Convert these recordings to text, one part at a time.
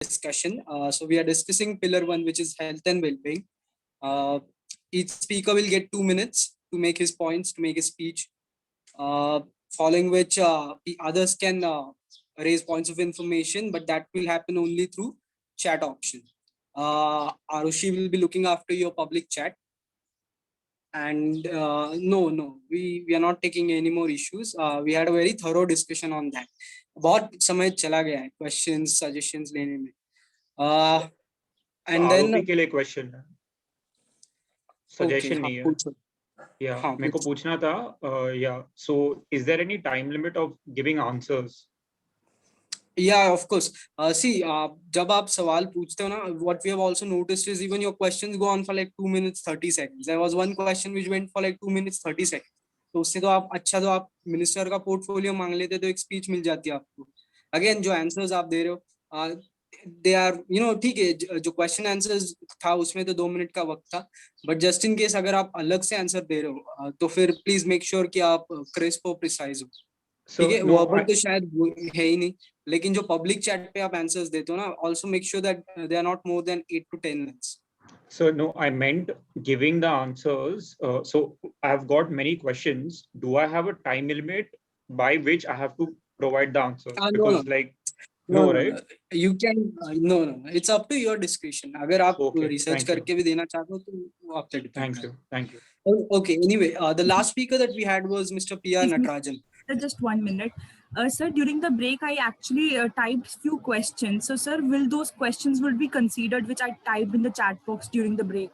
discussion. So we are discussing pillar one, which is health and well-being. Uh, each speaker will get 2 minutes to make his points, to make his speech. Following which the others can raise points of information, but that will happen only through chat option. Arushi will be looking after your public chat. And no, we are not taking any more issues. We had a very thorough discussion on that. बहुत समय चला गया है questions suggestions लेने में. And then आरोपी के लिए क्वेश्चन है, सजेशन हाँ, नहीं है. पूछो. या हाँ, मेरे को पूछना था, या so is there any time limit of giving answers? Yeah, of course. See, जब आप सवाल पूछते हो ना, what we have also noticed is even your questions go on for like 2 minutes 30 seconds. There was one question which went for like 2 minutes 30 seconds. तो उससे तो आप अच्छा, तो आप मिनिस्टर का पोर्टफोलियो मांग लेते तो एक स्पीच मिल जाती है आपको. अगेन जो आंसर्स आप दे रहे हो, दे आर ठीक है, जो क्वेश्चन आंसर्स था उसमें तो 2 मिनट का वक्त था, बट जस्ट इन केस अगर आप अलग से आंसर दे रहे हो तो फिर प्लीज मेक श्योर कि आप क्रिस्प और प्रिसाइज हो. ठीक है, वर्बल तो शायद है ही नहीं, लेकिन जो पब्लिक चैट पे आप आंसर्स देते हो ना, also make sure that they are not more than 8 to 10 minutes. So no, I meant giving the answers. So I've got many questions. Do I have a time limit by which I have to provide the answers? Because No. like No, right? you can no, it's up to your discretion. अगर आप research करके भी देना चाहते हो तो वो आप पे depend है. Thank you. Okay, anyway, the last speaker that we had was Mr. P.R. Natarajan. Just 1 minute. Sir, during the break, I actually typed few questions. So, sir, will those questions will be considered, which I typed in the chat box during the break?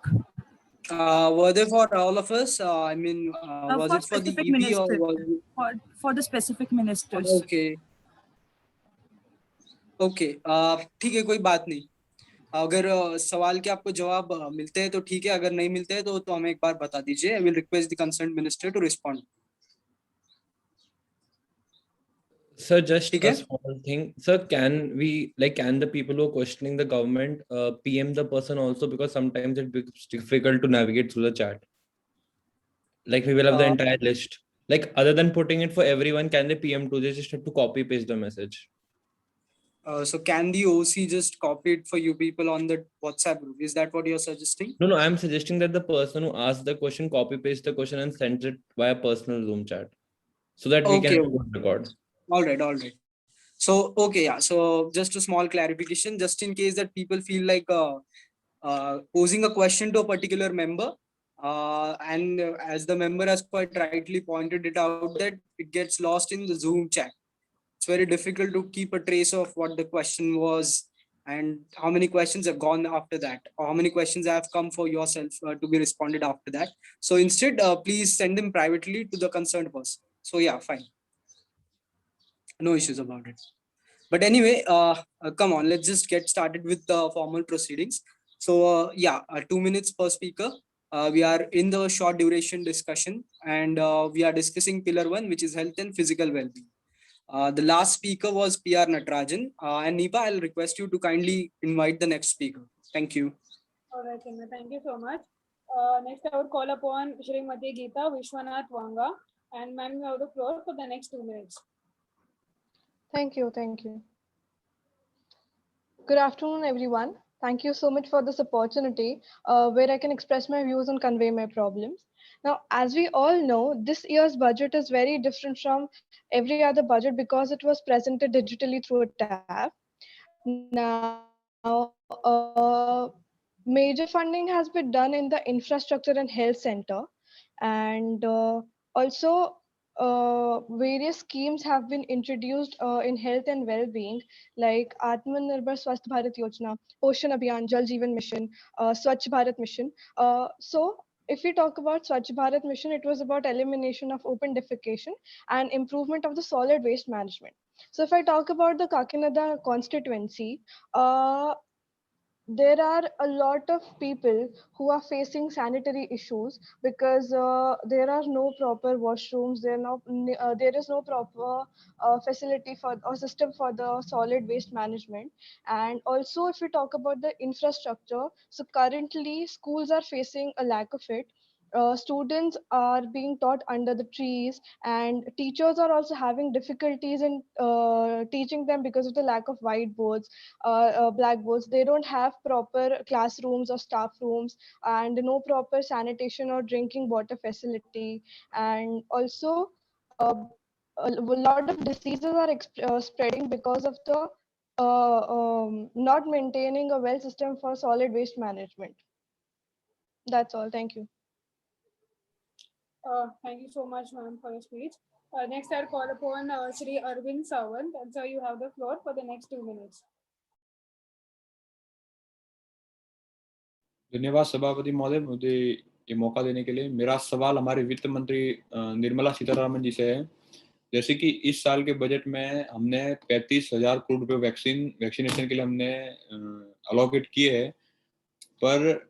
Were they for all of us? I mean, was it for the EP minister, or was it... for the specific ministers? Okay. Okay. ठीक है, कोई बात नहीं. अगर सवाल के आपको जवाब मिलते हैं तो ठीक है, अगर नहीं मिलते हैं तो हमें एक बार बता दीजिए. I will request the concerned minister to respond. Sir, just a small thing. Sir, can the people who are questioning the government PM the person also, because sometimes it becomes difficult to navigate through the chat. Like we will have the entire list. Like other than putting it for everyone, can they PM too? They just have to copy paste the message. So can the OC just copy it for you people on the WhatsApp group? Is that what you're suggesting? No, I'm suggesting that the person who asked the question copy paste the question and sends it via personal Zoom chat, so that we can record. All right. So okay, yeah. So just a small clarification, just in case that people feel like posing a question to a particular member, and as the member has quite rightly pointed it out, that it gets lost in the Zoom chat. It's very difficult to keep a trace of what the question was and how many questions have gone after that, or how many questions have come for yourself to be responded after that. So instead, please send them privately to the concerned person. So yeah, fine. No issues about it. But anyway, come on, let's just get started with the formal proceedings. So 2 minutes per speaker. We are in the short duration discussion, and we are discussing pillar one, which is health and physical well-being. The last speaker was P.R. Natarajan. And Nipa, I'll request you to kindly invite the next speaker. Thank you. All right, Chinmay, thank you so much. Next, I would call upon Shrimati Geeta Vishwanath Wanga, and ma'am, you have the floor for the next 2 minutes. Thank you. Good afternoon, everyone. Thank you so much for this opportunity where I can express my views and convey my problems. Now, as we all know, this year's budget is very different from every other budget because it was presented digitally through a tab. Now, major funding has been done in the infrastructure and health center, and also various schemes have been introduced in health and well-being, like Atmanirbhar Swasth Bharat Yojana, Poshan Abhiyan, Jal Jeevan Mission, Swachh Bharat Mission. So if we talk about Swachh Bharat Mission, it was about elimination of open defecation and improvement of the solid waste management. So if I talk about the Kakinada constituency, there are a lot of people who are facing sanitary issues because there are no proper washrooms, there is no proper facility for or system for the solid waste management. And also if we talk about the infrastructure, so currently schools are facing a lack of it. students are being taught under the trees, and teachers are also having difficulties in teaching them because of the lack of whiteboards, blackboards. They don't have proper classrooms or staff rooms, and no proper sanitation or drinking water facility. And also, a lot of diseases are spreading because of the not maintaining a well system for solid waste management. That's all. Thank you. Thank you so much, ma'am, for your speech. Next, I'll call upon Shri Arvind Sawant, and so you have the floor for the next 2 minutes. धन्यवाद सभापति महोदय, मुझे ये मौका देने के लिए। मेरा सवाल हमारे वित्त मंत्री निर्मला सीतारमण जी से है। जैसे कि इस साल के बजट में हमने 35,000 करोड़ रुपए वैक्सीनेशन के लिए हमने अलोकेट किए हैं, पर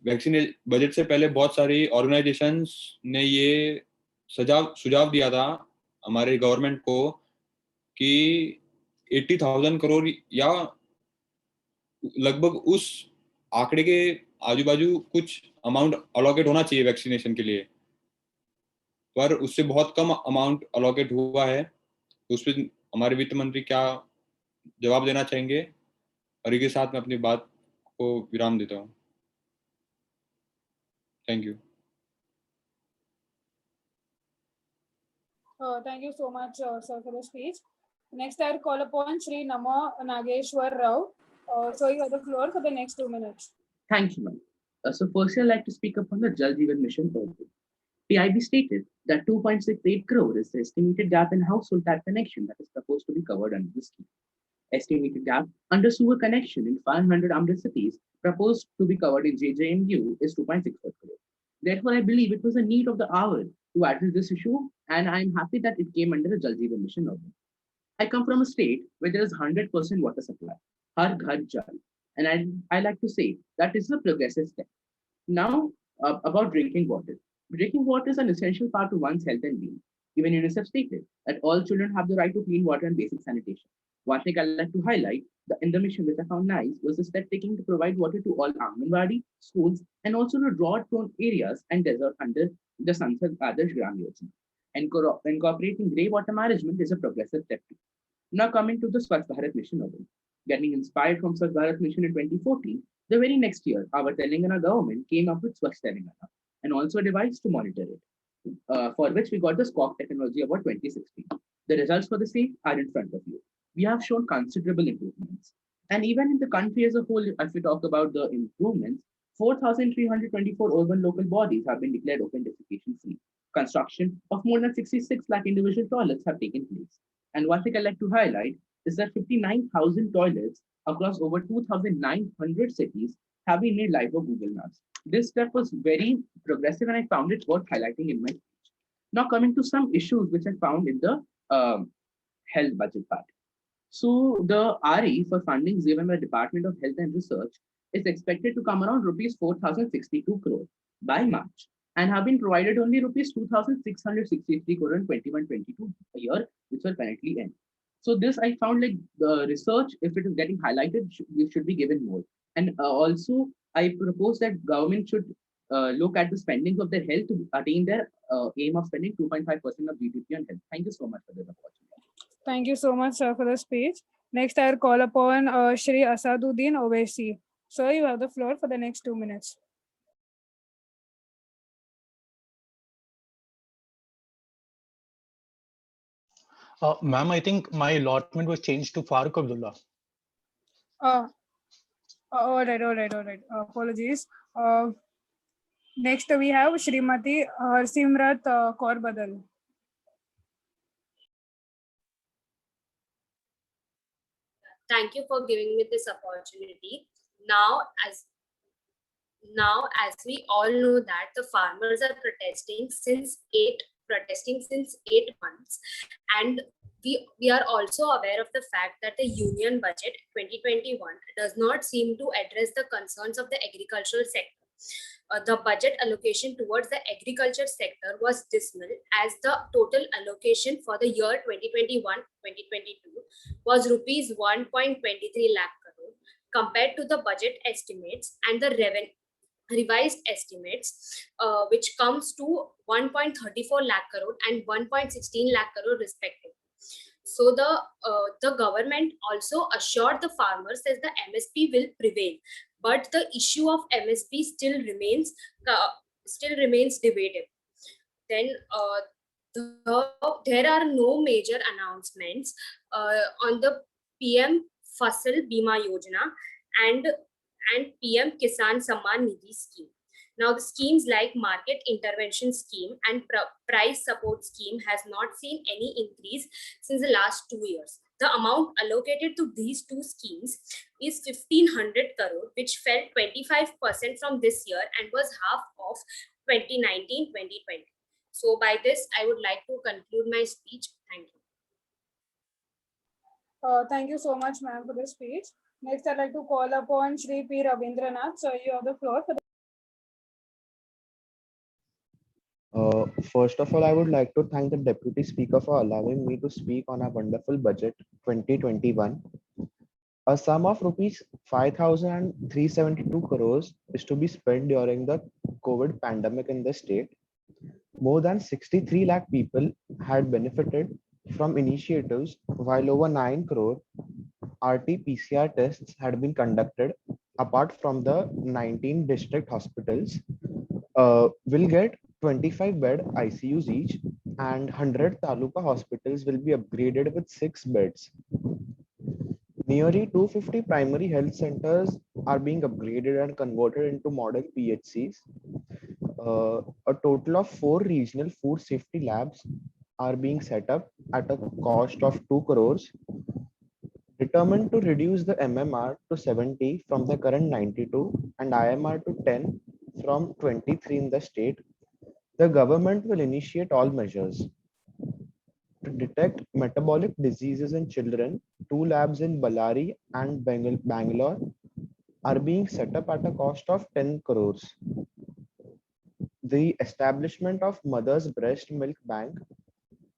बजट से पहले बहुत सारी ऑर्गेनाइजेशंस ने ये सुझाव दिया था हमारे गवर्नमेंट को कि 80,000 करोड़ या लगभग उस आंकड़े के आजू बाजू कुछ अमाउंट अलोकेट होना चाहिए वैक्सीनेशन के लिए, पर उससे बहुत कम अमाउंट अलोकेट हुआ है। उस पर हमारे वित्त मंत्री क्या जवाब देना चाहेंगे? और इसके साथ मैं अपनी बात को विराम देता हूँ। Thank you. Thank you so much, sir, for the speech. Next, I'll call upon Shri Namo Nageshwar Rao. So you have the floor for the next 2 minutes. Thank you, ma'am. So first, I'd like to speak upon the Jal Jeevan Mission project. PIB stated that 2.68 crore is the estimated gap in household tap connection that is proposed to be covered under the scheme. Estimated gap under sewer connection in 500 Amrit cities proposed to be covered in JJMU is 2.64 crore. Therefore, I believe it was a need of the hour to address this issue, and I'm happy that it came under the Jal Jeevan Mission order. I come from a state where there is 100% water supply, Har Ghar Jal, and I like to say that is a progressive step. Now, about drinking water. Drinking water is an essential part of one's health and being. Even UNICEF stated that all children have the right to clean water and basic sanitation. One thing I'd like to highlight in the mission, which I found nice, was the step taking to provide water to all Anganwadi, schools, and also to drought-prone areas and desert under the Sansad Adarsh Gram Yojana. Incorporating grey water management is a progressive step too. Now coming to the Swachh Bharat Mission again. Getting inspired from Swachh Bharat Mission in 2014, the very next year, our Telangana government came up with Swachh Telangana and also a device to monitor it, for which we got the SCOC Technology Award 2016. The results for the same are in front of you. We have shown considerable improvements. And even in the country as a whole, if we talk about the improvements, 4,324 urban local bodies have been declared open defecation free. Construction of more than 66 lakh individual toilets have taken place. And one thing I'd like to highlight is that 59,000 toilets across over 2,900 cities have been made live on Google Maps. This step was very progressive and I found it worth highlighting in my speech. Now coming to some issues which I found in the health budget part. So the RE for funding given by the Department of Health and Research is expected to come around rupees 4,062 crore by March and have been provided only rupees 2,663 crore in 21-22 a year, which will currently end. So this I found like the research, if it is getting highlighted, should be given more. And also I propose that government should look at the spendings of their health to attain their aim of spending 2.5% of GDP on health. Thank you so much for this opportunity. Thank you so much, sir, for the speech. Next, I'll call upon Shri Asaduddin Owaisi. Sir, you have the floor for the next 2 minutes. Ma'am, I think my allotment was changed to Farooq Abdullah. All right. Apologies. Next, we have Shrimati Harsimrat Kaur Badal. Thank you for giving me this opportunity. Now, as we all know that the farmers are protesting since 8 months, and we are also aware of the fact that the Union Budget 2021 does not seem to address the concerns of the agricultural sector. The budget allocation towards the agriculture sector was dismal, as the total allocation for the year 2021-2022 was rupees 1.23 lakh crore compared to the budget estimates, and the revised estimates, which comes to 1.34 lakh crore and 1.16 lakh crore respectively. So the government also assured the farmers that the MSP will prevail, but the issue of MSP still remains debated. Then there are no major announcements on the PM Fasal Bima Yojana and PM Kisan Samman Nidhi scheme. Now, the schemes like Market Intervention Scheme and Price Support Scheme has not seen any increase since the last 2 years. The amount allocated to these two schemes is 1500 crore, which fell 25% from this year and was half of 2019-2020. So by this, I would like to conclude my speech. Thank you. Thank you so much, ma'am, for the speech. Next, I'd like to call upon Shri P. Ravindranath. So you have the floor. First of all, I would like to thank the Deputy Speaker for allowing me to speak on our wonderful budget 2021. A sum of rupees 5,372 crores is to be spent during the COVID pandemic in the state. More than 63 lakh people had benefited from initiatives, while over 9 crore RT-PCR tests had been conducted. Apart from the 19 district hospitals, will get 25-bed ICUs each, and 100 taluka hospitals will be upgraded with 6 beds. Nearly 250 primary health centers are being upgraded and converted into model PHCs. A total of 4 regional food safety labs are being set up at a cost of 2 crores. Determined to reduce the MMR to 70 from the current 92 and IMR to 10 from 23 in the state, the government will initiate all measures. To detect metabolic diseases in children, 2 labs in Ballari and Bangalore are being set up at a cost of 10 crores. The establishment of Mother's Breast Milk Bank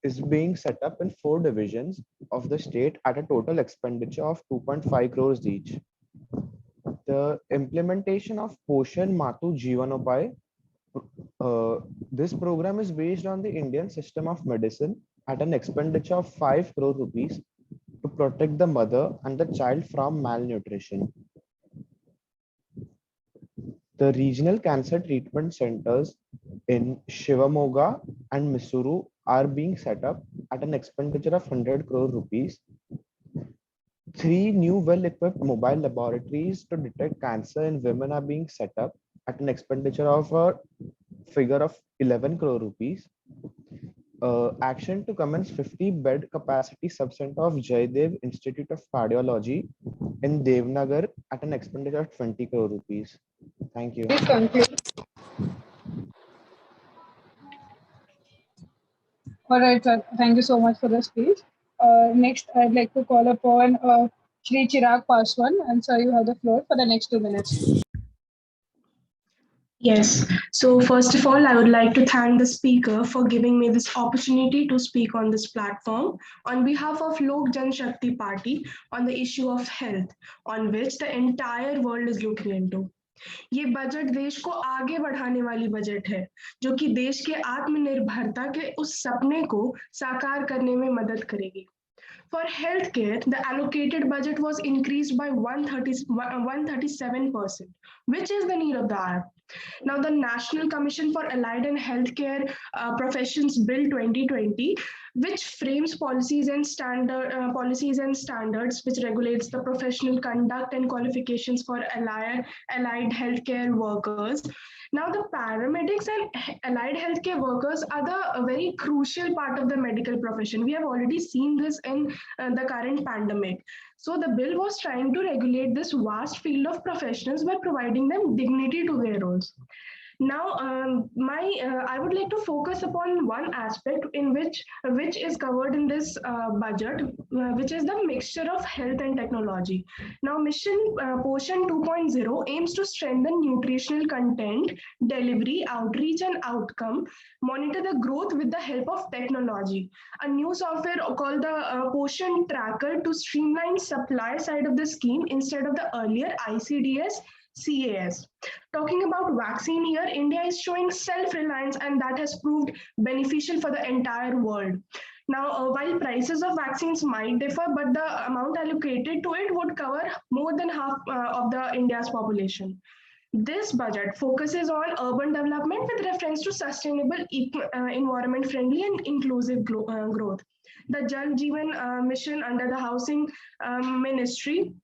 is being set up in 4 divisions of the state at a total expenditure of 2.5 crores each. The implementation of Poshan Matu Jeevanopay. This program is based on the Indian system of medicine at an expenditure of 5 crore rupees to protect the mother and the child from malnutrition. The regional cancer treatment centers in Shivamoga and Mysuru are being set up at an expenditure of 100 crore rupees. 3 new well-equipped mobile laboratories to detect cancer in women are being set up at an expenditure of a figure of 11 crore rupees. Action to commence 50-bed capacity subcenter of Jaydev Institute of Cardiology in Devnagar at an expenditure of 20 crore rupees. Thank you. Please conclude. All right, sir. Thank you so much for the speech. Next, I'd like to call upon Shri Chirag Paswan, and sir, you have the floor for the next 2 minutes. Yes. So first of all, I would like to thank the speaker for giving me this opportunity to speak on this platform on behalf of Lok Janshakti Party on the issue of health, on which the entire world is looking into. ये budget देश को आगे बढ़ाने वाली budget है, जो कि देश के आत्मनिर्भरता के उस सपने को साकार करने में मदद करेगी. For healthcare, the allocated budget was increased by 137%, which is the need of the hour. Now, the National Commission for Allied and Healthcare Professions Bill 2020, which frames policies and standards which regulates the professional conduct and qualifications for allied healthcare workers. Now, the paramedics and allied healthcare workers are a very crucial part of the medical profession. We have already seen this in the current pandemic. So the bill was trying to regulate this vast field of professionals by providing them dignity to their roles. Now, I would like to focus upon one aspect in which is covered in this budget, which is the mixture of health and technology. Now, Mission Poshan 2.0 aims to strengthen nutritional content, delivery, outreach, and outcome, monitor the growth with the help of technology. A new software called the Poshan Tracker to streamline supply side of the scheme instead of the earlier ICDS, CAS. Talking about vaccine here, India is showing self-reliance, and that has proved beneficial for the entire world. Now, while prices of vaccines might differ, but the amount allocated to it would cover more than half of the India's population. This budget focuses on urban development with reference to sustainable, environment-friendly and inclusive growth. The Jal Jeevan mission under the Housing Ministry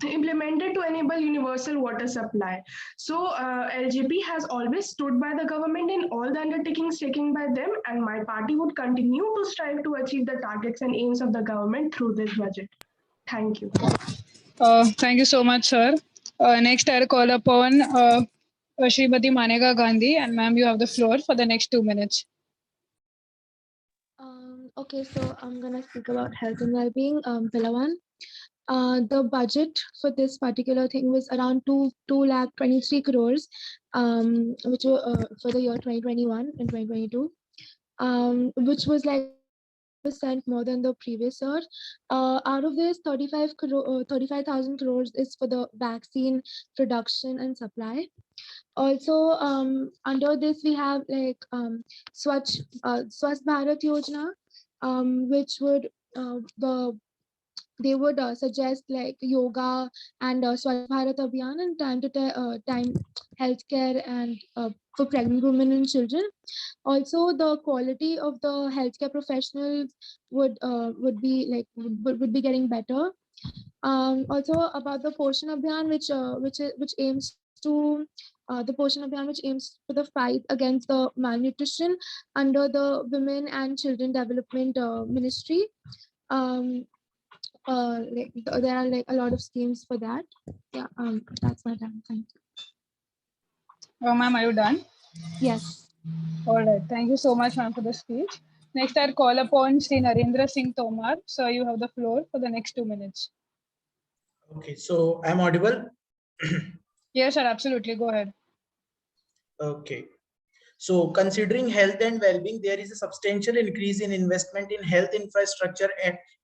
implemented to enable universal water supply. So LJP has always stood by the government in all the undertakings taken by them, and my party would continue to strive to achieve the targets and aims of the government through this budget. Thank you. Thank you so much, sir. Next, I'll call upon Srimati Maneka Gandhi, and ma'am, you have the floor for the next 2 minutes. Okay, so I'm gonna speak about health and well-being. Pillar one. The budget for this particular thing was around 223 crores, which were for the year 2021 and 2022, which was like % more than the previous year. Out of this, 35,000 crores is for the vaccine production and supply. Also, under this we have like Swasth Bharat Yojana, which would they would suggest like yoga and Swasth Bharat Abhiyan and time healthcare and for pregnant women and children. Also, the quality of the healthcare professionals would be getting better. Also, about the Poshan Abhiyan, which aims to the Poshan Abhiyan, which aims for the fight against the malnutrition under the Women and Children Development Ministry. There are like a lot of schemes for that. Yeah, that's my time. Thank you. Ma'am, are you done? Yes. All right. Thank you so much, ma'am, for the speech. Next, I'll call upon Sri Narendra Singh Tomar. Sir, you have the floor for the next 2 minutes. Okay, so I'm audible? Yes, sir, absolutely. Go ahead. Okay. So considering health and well-being, there is a substantial increase in investment in health infrastructure,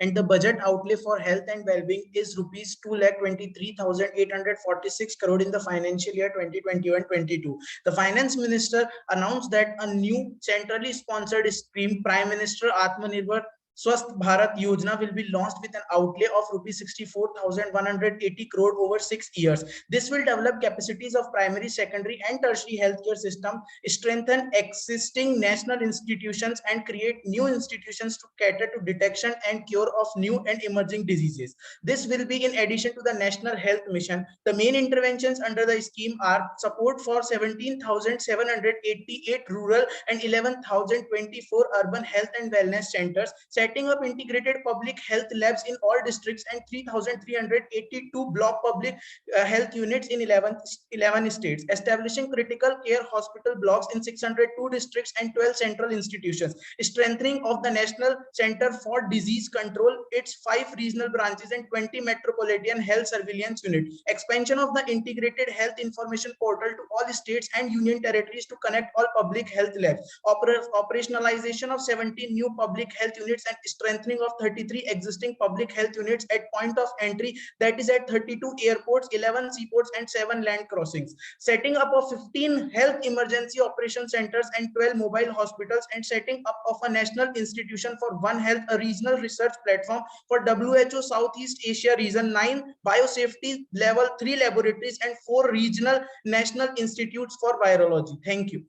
and the budget outlay for health and well-being is rupees 2,23,846 crore in the financial year 2021-22. The finance minister announced that a new centrally sponsored scheme, Prime Minister Atmanirbhar Swasth Bharat Yojana, will be launched with an outlay of rupees 64,180 crore over 6 years. This will develop capacities of primary, secondary and tertiary healthcare system, strengthen existing national institutions and create new institutions to cater to detection and cure of new and emerging diseases. This will be in addition to the National Health Mission. The main interventions under the scheme are support for 17,788 rural and 11,024 urban health and wellness centers, setting up integrated public health labs in all districts and 3,382 block public health units in 11 states, establishing critical care hospital blocks in 602 districts and 12 central institutions, strengthening of the National Center for Disease Control, its 5 regional branches and 20 metropolitan health surveillance units, expansion of the integrated health information portal to all states and union territories to connect all public health labs, operationalization of 17 new public health units and strengthening of 33 existing public health units at point of entry, that is at 32 airports, 11 seaports and 7 land crossings, setting up of 15 health emergency operation centers and 12 mobile hospitals, and setting up of a national institution for One Health, a regional research platform for WHO Southeast Asia region, 9 biosafety level 3 laboratories and 4 regional national institutes for virology. Thank you.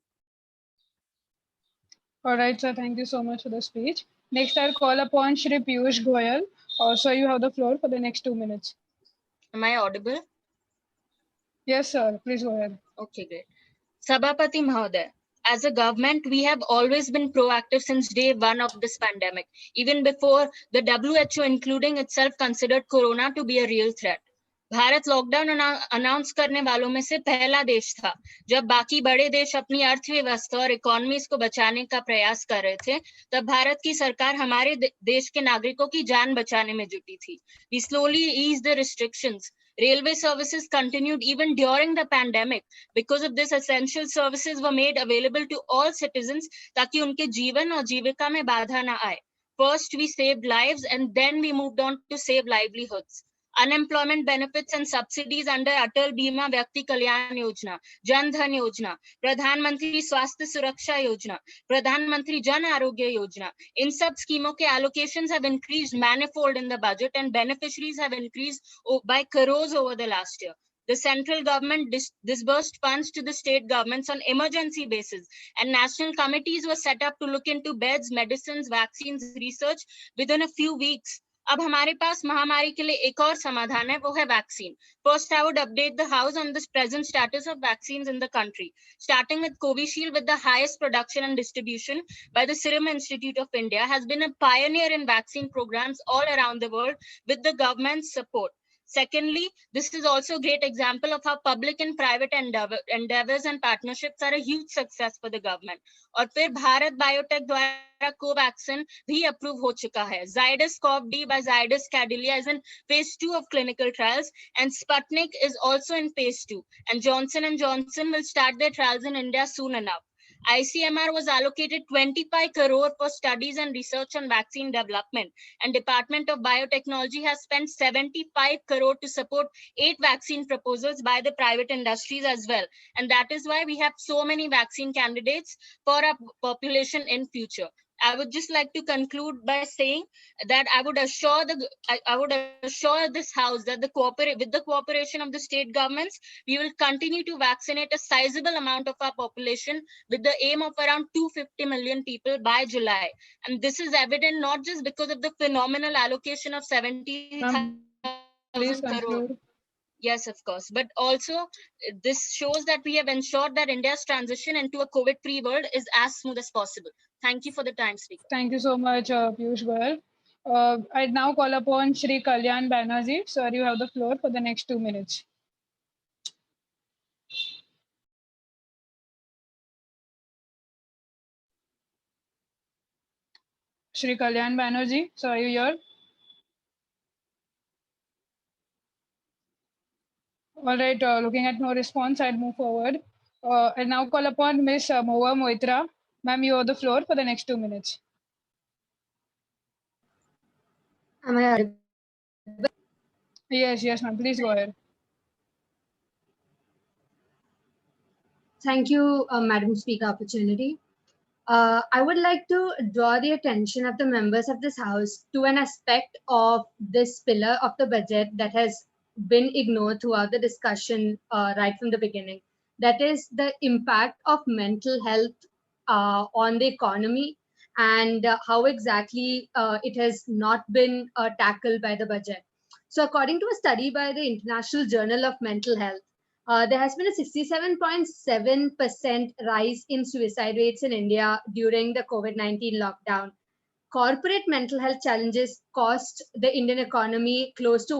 All right, sir. Thank you so much for the speech. Next, I'll call upon Shri Piyush Goyal. Sir, you have the floor for the next 2 minutes. Am I audible? Yes, sir. Please go ahead. Okay, great. Sabhapati Mahoday, as a government, we have always been proactive since day one of this pandemic, even before the WHO, including itself, considered corona to be a real threat. Bharat lockdown announce करने वालों में से पहला देश था. जब बाकी बड़े देश अपनी अर्थव्यवस्था और इकोनॉमीज को बचाने का प्रयास कर रहे थे, तब भारत की सरकार हमारे देश के नागरिकों की जान बचाने में जुटी थी. We slowly eased the restrictions. Railway services continued even during the pandemic. Because of this, essential services were made available to all citizens ताकि उनके जीवन और जीविका में बाधा न आए. First, we saved lives and then we moved on to save livelihoods. unemployment benefits and subsidies under Atal Bima Vyakti Kalyan Yojana, Jan Dhan Yojana, Pradhan Mantri Swasthya Suraksha Yojana, Pradhan Mantri Jan Arogya Yojana. In sub schemes ke allocations have increased manifold in the budget and beneficiaries have increased by crores over the last year. The central government disbursed funds to the state governments on emergency basis, and national committees were set up to look into beds, medicines, vaccines, research within a few weeks. अब हमारे पास महामारी के लिए एक और समाधान है, वो है vaccine. First, I would update the House on the present status of vaccines in the country, starting with Covishield, with the highest production and distribution by the Serum Institute of India, has been a pioneer in vaccine programs all around the world with the government's support. Secondly, this is also a great example of how public and private endeavors and partnerships are a huge success for the government. और फिर Bharat biotech द्वारा Covaxin भी approve हो चुका है. Zydus CoV-D by Zydus Cadila is in phase 2 of clinical trials, and Sputnik is also in phase 2. And Johnson & Johnson will start their trials in India soon enough. ICMR was allocated 25 crore for studies and research on vaccine development, and Department of Biotechnology has spent 75 crore to support 8 vaccine proposals by the private industries as well. And that is why we have so many vaccine candidates for our population in future. I would just like to conclude by saying that I would assure this House that with the cooperation of the state governments, we will continue to vaccinate a sizable amount of our population with the aim of around 250 million people by July. And this is evident not just because of the phenomenal allocation of 70,000 crore. Yes, of course. But also, this shows that we have ensured that India's transition into a COVID-free world is as smooth as possible. Thank you for the time, Speaker. Thank you so much, Piyush Goyal. I now call upon Shri Kalyan Banerjee. Sir, you have the floor for the next 2 minutes. Shri Kalyan Banerjee, sir, are you here? All right, looking at no response, I'd move forward. I now call upon Ms. Mohua Moitra. Ma'am, you have the floor for the next 2 minutes. Am I audible? Yes, ma'am. Please go ahead. Thank you, Madam Speaker, opportunity. I would like to draw the attention of the members of this House to an aspect of this pillar of the budget that has been ignored throughout the discussion right from the beginning. That is the impact of mental health on the economy and how exactly it has not been tackled by the budget. So according to a study by the International Journal of Mental Health, there has been a 67.7% rise in suicide rates in India during the COVID-19 lockdown. Corporate mental health challenges cost the Indian economy close to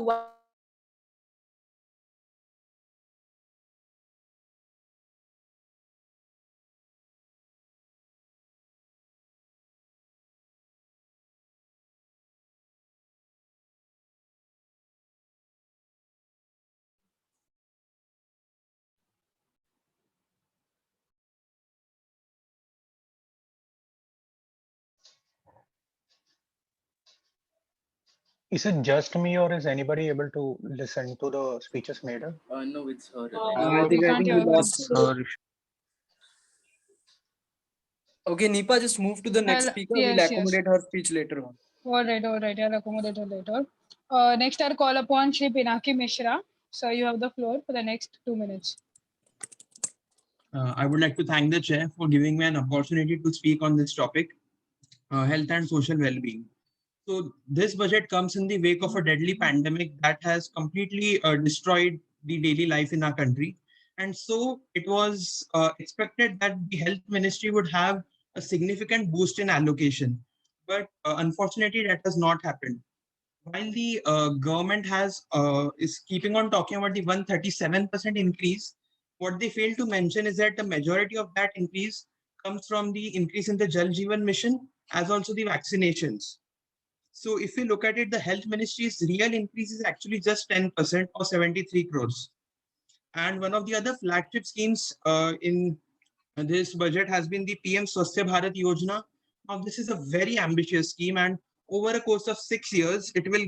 Is it just me or is anybody able to listen to the speeches made? No, it's her. I think we lost her. Okay, Nipa, just move to the next speaker. We'll accommodate her speech later on. All right. I'll accommodate her later. Next, I'll call upon Shri Pinaki Mishra. Sir, you have the floor for the next 2 minutes. I would like to thank the chair for giving me an opportunity to speak on this topic, health and social well-being. So this budget comes in the wake of a deadly pandemic that has completely destroyed the daily life in our country. And so it was expected that the health ministry would have a significant boost in allocation. But unfortunately, that has not happened. While the government is keeping on talking about the 137% increase, what they fail to mention is that the majority of that increase comes from the increase in the Jal Jeevan Mission as also the vaccinations. So if you look at it, the health ministry's real increase is actually just 10% or 73 crores. And one of the other flagship schemes in this budget has been the PM Swasthya Bharat Yojana. Now, this is a very ambitious scheme, and over a course of 6 years, it will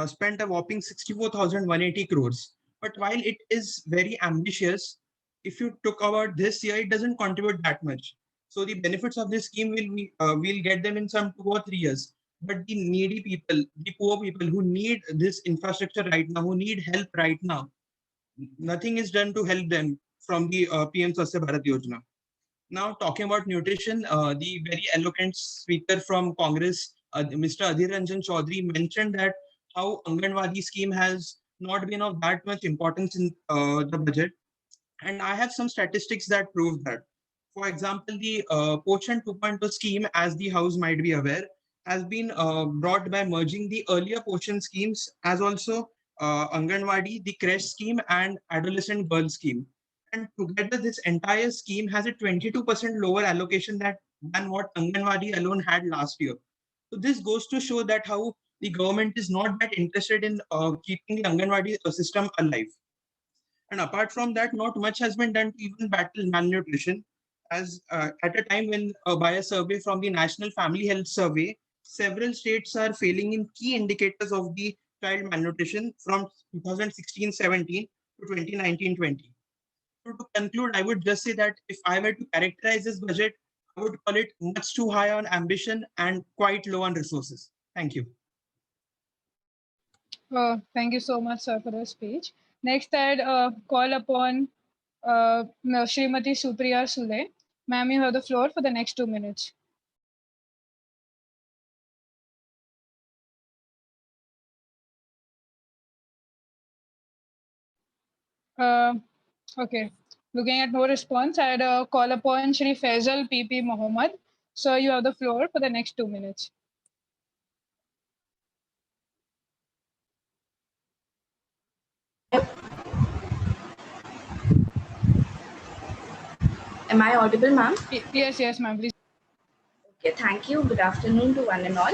spent a whopping 64,180 crores. But while it is very ambitious, if you took about this year, it doesn't contribute that much. So the benefits of this scheme we'll get them in some 2 or 3 years. But the needy people, the poor people who need this infrastructure right now, who need help right now, nothing is done to help them from the PM Swasthya Bharat Yojana. Now, talking about nutrition, the very eloquent speaker from Congress, Mr. Adhir Ranjan Chaudhary, mentioned that how Anganwadi scheme has not been of that much importance in the budget. And I have some statistics that prove that. For example, the Poshan 2.0 scheme, as the House might be aware, has been brought by merging the earlier Poshan schemes as also Anganwadi, the Creche scheme, and Adolescent Girl scheme. And together, this entire scheme has a 22% lower allocation than what Anganwadi alone had last year. So this goes to show that how the government is not that interested in keeping the Anganwadi system alive. And apart from that, not much has been done to even battle malnutrition. As at a time when by a survey from the National Family Health Survey, several states are failing in key indicators of the child malnutrition from 2016-17 to 2019-20. So to conclude, I would just say that if I were to characterize this budget, I would call it much too high on ambition and quite low on resources. Thank you. Thank you so much, sir, for the speech. Next, I'd call upon Srimati Supriya Sule. Ma'am, you have the floor for the next 2 minutes. Okay, looking at no response, I'd call upon Shri Faisal PP Mohammed. Sir, you have the floor for the next 2 minutes. Am I audible, ma'am? Yes, ma'am, please. Okay, thank you. Good afternoon to one and all.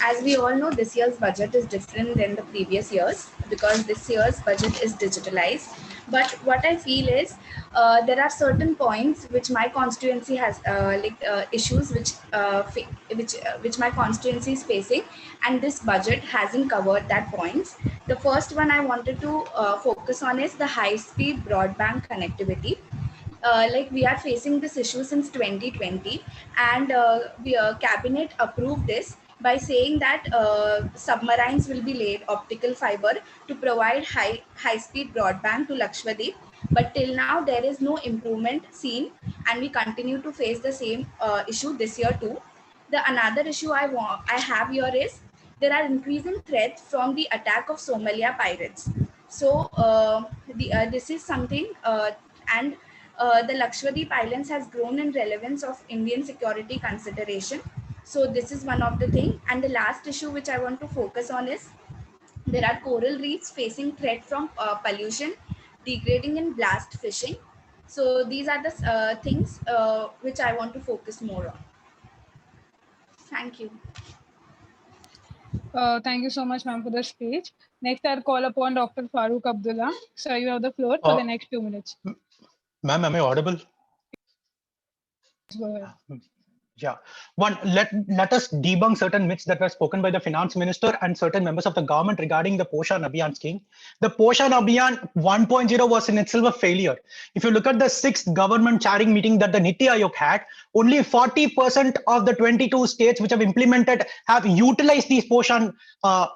As we all know, this year's budget is different than the previous years because this year's budget is digitalized. But what I feel is there are certain points which my constituency has issues which my constituency is facing, and this budget hasn't covered that points. The first one I wanted to focus on is the high-speed broadband connectivity. We are facing this issue since 2020, and the cabinet approved this by saying that submarines will be laid optical fiber to provide high-speed broadband to Lakshadweep. But till now, there is no improvement seen, and we continue to face the same issue this year too. The another issue I have here is there are increasing threats from the attack of Somalia pirates. So this is something, and the Lakshadweep Islands has grown in relevance of Indian security consideration. So this is one of the things. And the last issue which I want to focus on is there are coral reefs facing threat from pollution, degrading and blast fishing. So these are the things which I want to focus more on. Thank you. Thank you so much, ma'am, for the speech. Next, I'll call upon Dr. Farooq Abdullah. Sir, you have the floor for the next 2 minutes. Ma'am, am I audible? Go ahead. Yeah. One, let us debunk certain myths that were spoken by the finance minister and certain members of the government regarding the Poshan Abhiyan scheme. The Poshan Abhiyan 1.0 was in itself a failure. If you look at the 6th government chairing meeting that the Niti Aayog had, only 40% of the 22 states which have implemented have utilized these Poshan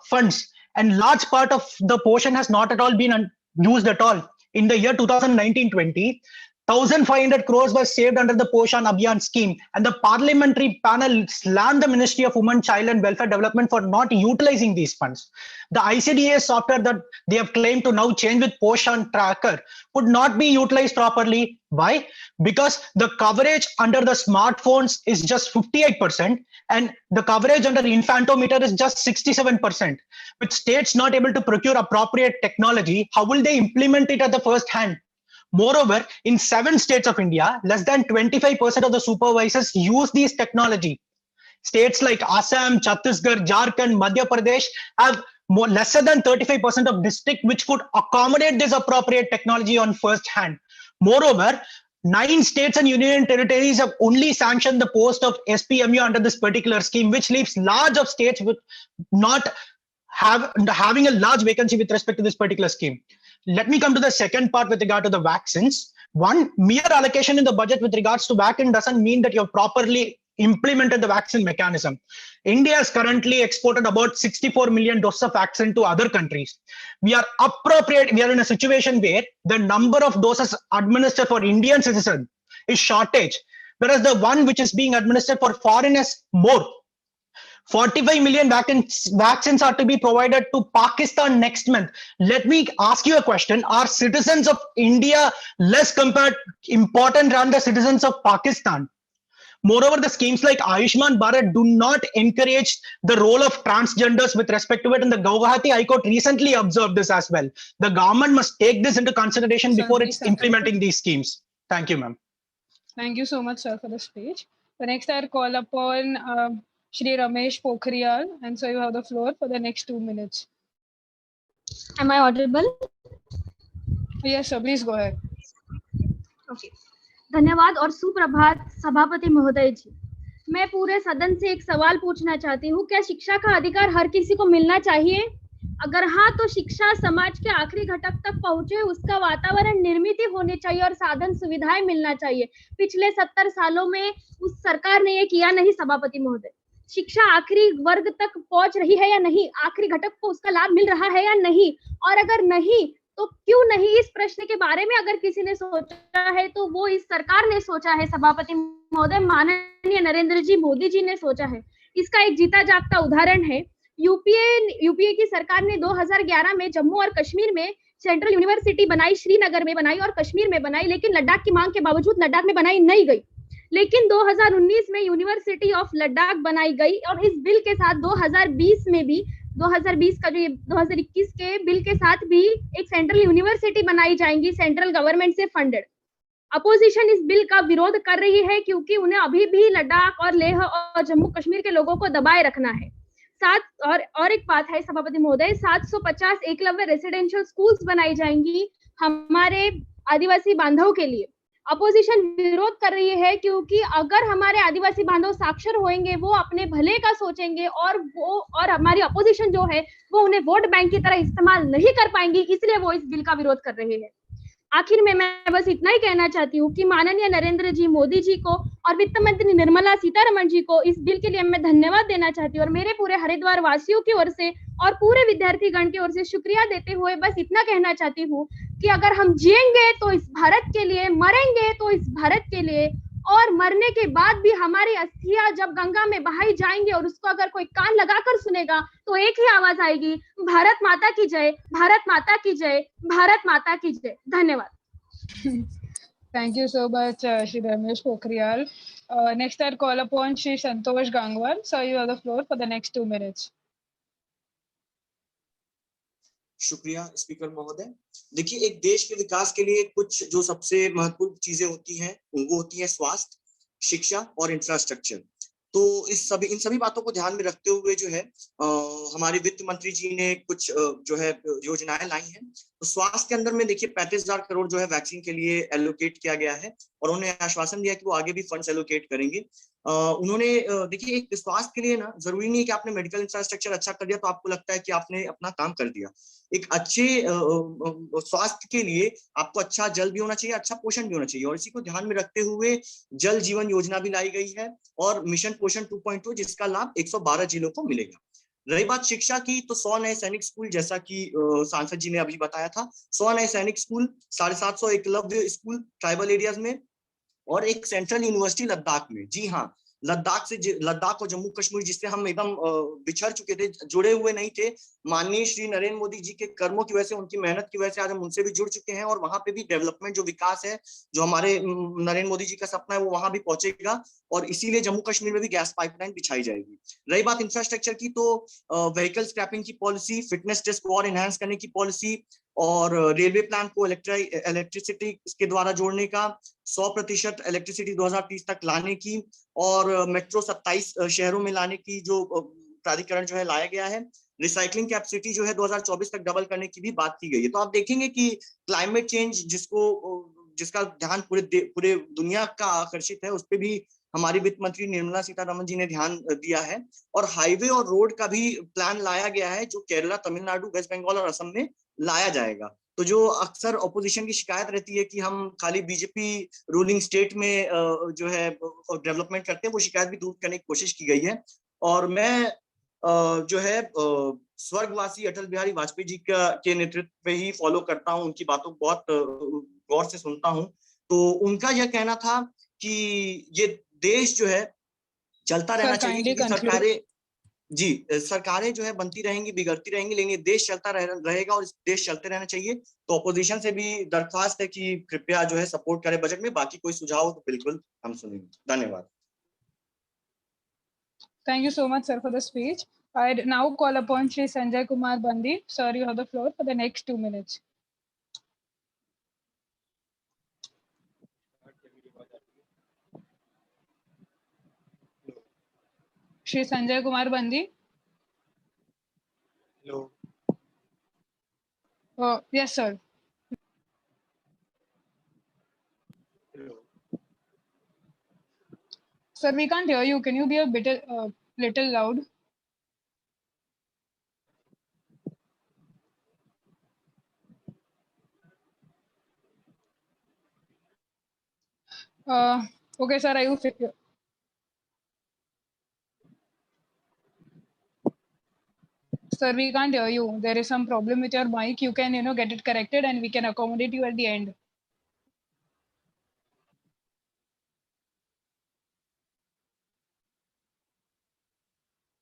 funds. And large part of the Poshan has not at all been used at all. In the year 2019-20, 1,500 crores was saved under the Poshan Abhiyan scheme, and the parliamentary panel slammed the Ministry of Women, Child and Welfare Development for not utilizing these funds. The ICDA software that they have claimed to now change with Poshan Tracker would not be utilized properly. Why? Because the coverage under the smartphones is just 58%, and the coverage under the Infantometer is just 67%. With states not able to procure appropriate technology, how will they implement it at the first hand? Moreover, in 7 states of India, less than 25% of the supervisors use these technology. States like Assam, Chhattisgarh, Jharkhand, Madhya Pradesh have lesser than 35% of district which could accommodate this appropriate technology on first hand. Moreover, 9 states and union territories have only sanctioned the post of SPMU under this particular scheme, which leaves large of states with not having a large vacancy with respect to this particular scheme. Let me come to the second part with regard to the vaccines. One, mere allocation in the budget with regards to vaccine doesn't mean that you've properly implemented the vaccine mechanism. India has currently exported about 64 million doses of vaccine to other countries. We are in a situation where the number of doses administered for Indian citizens is shortage, whereas the one which is being administered for foreigners more. 45 million vaccines are to be provided to Pakistan next month. Let me ask you a question. Are citizens of India less important than the citizens of Pakistan? Moreover, the schemes like Ayushman Bharat do not encourage the role of transgenders with respect to it, and the Guwahati High Court recently observed this as well. The government must take this into consideration before it's implementing these schemes. Thank you, ma'am. Thank you so much, sir, for the speech. The next I'll call upon Shri Ramesh Pokhriyal, and so you have the floor for the next 2 minutes. Am I audible? Yes, sir. Please go ahead. Okay. धन्यवाद और सुप्रभात सभापति महोदय जी। मैं पूरे सदन से एक सवाल पूछना चाहती हूँ, क्या शिक्षा का अधिकार हर किसी को मिलना चाहिए? अगर हाँ, तो शिक्षा समाज के आखिरी घटक तक पहुंचे, उसका वातावरण निर्मित होने चाहिए और साधन सुविधाएं मिलना चाहिए। पिछले 70 सालों में उस सरकार ने ये किया नहीं। सभापति महोदय, शिक्षा आखिरी वर्ग तक पहुंच रही है या नहीं? आखिरी घटक को उसका लाभ मिल रहा है या नहीं? और अगर नहीं तो क्यों नहीं? इस प्रश्न के बारे में अगर किसी ने सोचा है तो वो इस सरकार ने सोचा है। सभापति महोदय, माननीय नरेंद्र जी मोदी जी ने सोचा है। इसका एक जीता जागता उदाहरण है। यूपीए की सरकार ने 2011 में जम्मू और कश्मीर में सेंट्रल यूनिवर्सिटी बनाई, श्रीनगर में बनाई और कश्मीर में बनाई, लेकिन लद्दाख की मांग के बावजूद लद्दाख में बनाई नहीं गई। लेकिन 2019 में यूनिवर्सिटी ऑफ लद्दाख बनाई गई और इस बिल के साथ 2020 में भी 2020 का जो ये 2021 के बिल के साथ भी एक सेंट्रल यूनिवर्सिटी बनाई जाएंगी, सेंट्रल गवर्नमेंट से फंडेड। अपोजिशन इस बिल का विरोध कर रही है क्योंकि उन्हें अभी भी लद्दाख और लेह और जम्मू कश्मीर के लोगों को दबाए रखना है। और एक बात है सभापति महोदय, 750 एकलव्य रेसिडेंशियल स्कूल्स बनाई जाएंगी हमारे आदिवासी बांधवों के लिए। अपोजिशन विरोध कर रही है क्योंकि अगर हमारे आदिवासी बांधव साक्षर होंगे, वो अपने भले का सोचेंगे और हमारी अपोजिशन जो है वो उन्हें वोट बैंक की तरह इस्तेमाल नहीं कर पाएंगी, इसलिए वो इस बिल का विरोध कर रहे हैं। आखिर में मैं बस इतना ही कहना चाहती हूँ कि माननीय नरेंद्र जी मोदी जी को और वित्त मंत्री निर्मला सीतारमण जी को इस बिल के लिए मैं धन्यवाद देना चाहती हूँ और मेरे पूरे हरिद्वार वासियों की ओर से और पूरे विद्यार्थी गण की ओर से शुक्रिया देते हुए बस इतना कहना चाहती हूँ कि अगर हम जिएंगे तो इस भारत के लिए, मरेंगे तो इस भारत के लिए, और मरने के बाद भी हमारी अस्थियां जब गंगा में बहाई जाएंगे और उसको अगर कोई कान लगाकर सुनेगा तो एक ही आवाज आएगी, भारत माता की जय, भारत माता की जय, भारत माता की जय। धन्यवाद। Thank you so much, Shri Ramesh Pokhriyal. Next, I'll call upon Shri Santosh Gangwal. Sir, you have the floor for the next 2 minutes. शुक्रिया स्पीकर महोदय। देखिए, एक देश के विकास के लिए कुछ जो सबसे महत्वपूर्ण चीजें होती हैं वो होती है स्वास्थ्य, शिक्षा और इंफ्रास्ट्रक्चर। तो इन सभी बातों को ध्यान में रखते हुए जो है हमारे वित्त मंत्री जी ने कुछ जो है योजनाएं लाई हैं। तो स्वास्थ्य के अंदर में देखिए 35,000 करोड़ जो है वैक्सीन के लिए एलोकेट किया गया है और उन्होंने आश्वासन दिया कि वो आगे भी फंड्स एलोकेट करेंगे। उन्होंने देखिए एक स्वास्थ्य के लिए ना जरूरी नहीं है कि आपने मेडिकल इंफ्रास्ट्रक्चर अच्छा कर दिया तो आपको लगता है कि आपने अपना काम कर दिया। एक अच्छे स्वास्थ्य के लिए आपको अच्छा जल भी होना चाहिए, अच्छा पोषण भी होना चाहिए, और इसी को ध्यान में रखते हुए जल जीवन योजना भी लाई गई है और मिशन पोषण 2.2 जिसका लाभ 112 जिलों को मिलेगा। रही बात शिक्षा की, तो 100 नए सैनिक स्कूल, जैसा कि सांसद जी ने अभी बताया था, 100 नए सैनिक school, 750 Eklavya school tribal areas में और एक सेंट्रल यूनिवर्सिटी लद्दाख में। जी हाँ, लद्दाख और जम्मू कश्मीर जिससे हम एकदम बिछड़ चुके थे, जुड़े हुए नहीं थे, माननीय श्री नरेंद्र मोदी जी के कर्मों की वजह से, उनकी मेहनत की वजह से आज हम उनसे भी जुड़ चुके हैं और वहां पे भी डेवलपमेंट जो विकास है जो हमारे नरेंद्र मोदी जी का सपना है वो वहां भी पहुंचेगा और इसीलिए जम्मू कश्मीर में भी गैस पाइपलाइन बिछाई जाएगी। रही बात इंफ्रास्ट्रक्चर की, तो व्हीकल स्क्रैपिंग की पॉलिसी, फिटनेस टेस्ट को और एनहांस करने की पॉलिसी और रेलवे प्लान को इलेक्ट्रिसिटी के द्वारा जोड़ने का, 100% इलेक्ट्रिसिटी 2030 तक लाने की और मेट्रो 27 शहरों में लाने की जो प्राधिकरण जो है लाया गया है। रिसाइकलिंग कैपेसिटी जो है 2024 तक डबल करने की भी बात की गई है। तो आप देखेंगे कि क्लाइमेट चेंज जिसका ध्यान पूरे दुनिया का आकर्षित है, उस पर भी हमारी वित्त मंत्री निर्मला सीतारमण जी ने ध्यान दिया है। और हाईवे और रोड का भी प्लान लाया गया है, जो केरला, तमिलनाडु, वेस्ट बंगाल और असम में लाया जाएगा। तो जो अक्सर ऑपोजिशन की शिकायत रहती है कि हम खाली बीजेपी रूलिंग स्टेट में जो है डेवलपमेंट करते हैं, वो शिकायत भी दूर करने की कोशिश की गई है। और मैं जो है स्वर्गवासी अटल बिहारी वाजपेयी जी के नेतृत्व पे ही फॉलो करता हूँ, उनकी बातों को बहुत गौर से सुनता हूँ। तो उनका यह कहना था कि ये देश जो है चलता रहना चाहिए, क्योंकि सरकारें जो है बनती रहेंगी, बिगड़ती रहेंगी, लेकिन ये देश चलता रहेगा और इस देश चलते रहना चाहिए। तो ऑपोजिशन से भी दरख्वास्त है कि कृपया जो है सपोर्ट करें बजट में। बाकी कोई सुझाव हो तो बिल्कुल हम सुनेंगे। धन्यवाद। Thank you so much, sir, for the speech. I now call upon Shri Sanjay Kumar Bandi. Sir, you have the floor for the next 2 minutes. Shri Sanjay Kumar Bandi. Hello. Yes, sir. Hello. Sir, we can't hear you. Can you be a bit little loud? Okay, sir, are you Sir, we can't hear you. There is some problem with your mic. You can, get it corrected and we can accommodate you at the end.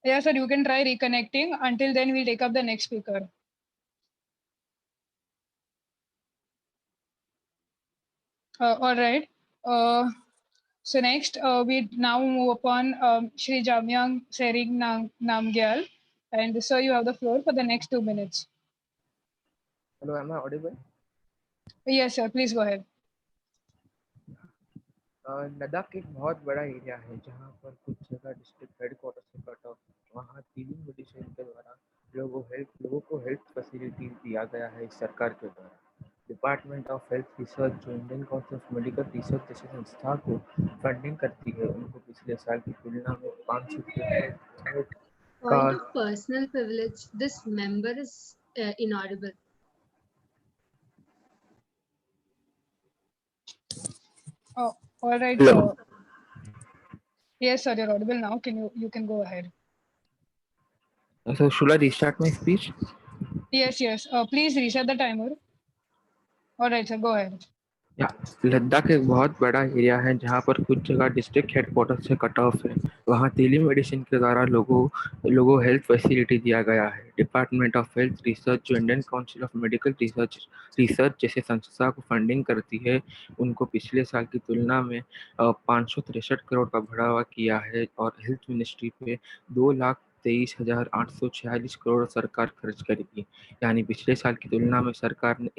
Yeah, sir, you can try reconnecting. Until then, we'll take up the next speaker. All right. So next, we now move upon Shri Jamyang Sering Namgyal. And sir, you have the floor for the next 2 minutes. Hello, am I audible? Yes, sir, please go ahead. Ladakh एक बहुत बड़ा area है जहाँ पर कुछ जगह district headquarter से cut off, वहाँ तीन मेडिसिन के द्वारा लोगों को हेल्थ फैसिलिटी दिया गया है इस सरकार के द्वारा। डिपार्टमेंट ऑफ हेल्थ रिसर्च जो Indian council of medical research जैसी संस्था को फंडिंग करती है, उनको पिछले साल की तुलना में 500 Point of personal privilege, this member is inaudible. Oh, all right. Yes, sir, you're audible now. You can go ahead. So should I restart my speech? Yes. Please reset the timer. All right, sir, go ahead. Ladakh एक बहुत बड़ा area है जहाँ पर कुछ जगह district headquarter से cut off है, वहाँ टेली मेडिसिन के द्वारा लोगों हेल्थ फैसिलिटी दिया गया है। डिपार्टमेंट ऑफ हेल्थ रिसर्च जो Indian council of medical research जैसे संस्था को फंडिंग करती है, उनको पिछले साल की तुलना में 563 करोड़ का बढ़ावा किया है और हेल्थ मिनिस्ट्री पे 2,23,846 करोड़ सरकार खर्च करेगी। यानी पिछले साल की तुलना में सरकार ने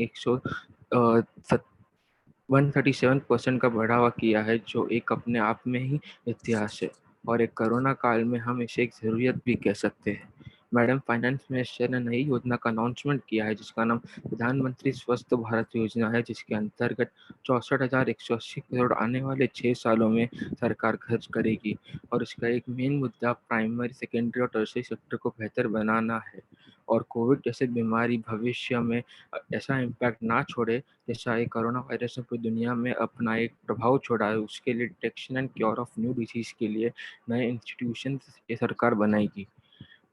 137% का बढ़ावा किया है, जो एक अपने आप में ही इतिहास है और एक कोरोना काल में हम इसे एक ज़रूरत भी कह सकते हैं। मैडम फाइनेंस मिनिस्टर ने नई योजना का अनाउंसमेंट किया है जिसका नाम प्रधानमंत्री स्वस्थ भारत योजना है, जिसके अंतर्गत 64,180 करोड़ आने वाले 6 सालों में सरकार खर्च करेगी और इसका एक मेन मुद्दा प्राइमरी, सेकेंडरी और टर्शियरी सेक्टर को बेहतर बनाना है और कोविड जैसे बीमारी भविष्य में ऐसा इम्पैक्ट ना छोड़े जैसा एक कोरोना वायरस ने पूरी दुनिया में अपना एक प्रभाव छोड़ा है। उसके लिए detection and cure of new disease के लिए नए इंस्टीट्यूशन ये सरकार बनाएगी।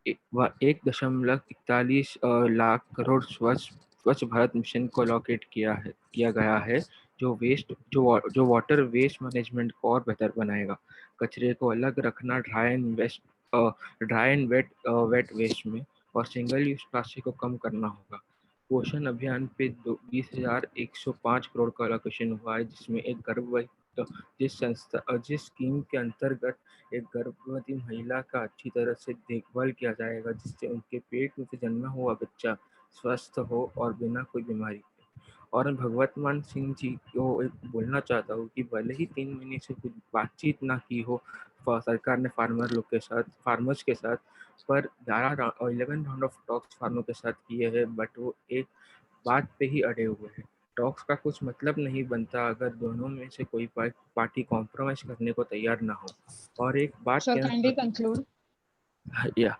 1.41 लाख करोड़ स्वच्छ भारत मिशन को अलॉकेट किया गया है, जो वाटर वेस्ट मैनेजमेंट को और बेहतर बनाएगा। कचरे को अलग रखना ड्राई एंड वेट वेस्ट में और सिंगल यूज प्लास्टिक को कम करना होगा। पोषण अभियान पे 20,105 करोड़ का एलोकेशन हुआ है, जिसमें जिस स्कीम के अंतर्गत एक गर्भवती महिला का अच्छी तरह से देखभाल किया जाएगा, जिससे उनके पेट में से जन्मा हुआ बच्चा स्वस्थ हो और बिना कोई बीमारी के। और भगवत मान सिंह जी को एक बोलना चाहता हूँ कि भले ही 3 महीने से कुछ बातचीत ना की हो सरकार ने फार्मर्स के साथ, पर 11 राउंड ऑफ टॉक्स फार्मर के साथ किए हैं, बट वो एक बात पे ही अड़े हुए हैं। टॉक्स का कुछ मतलब नहीं बनता अगर दोनों में से कोई पार्टी कॉम्प्रोमाइज करने को तैयार ना हो। और एक बात Sir, kindly conclude. yeah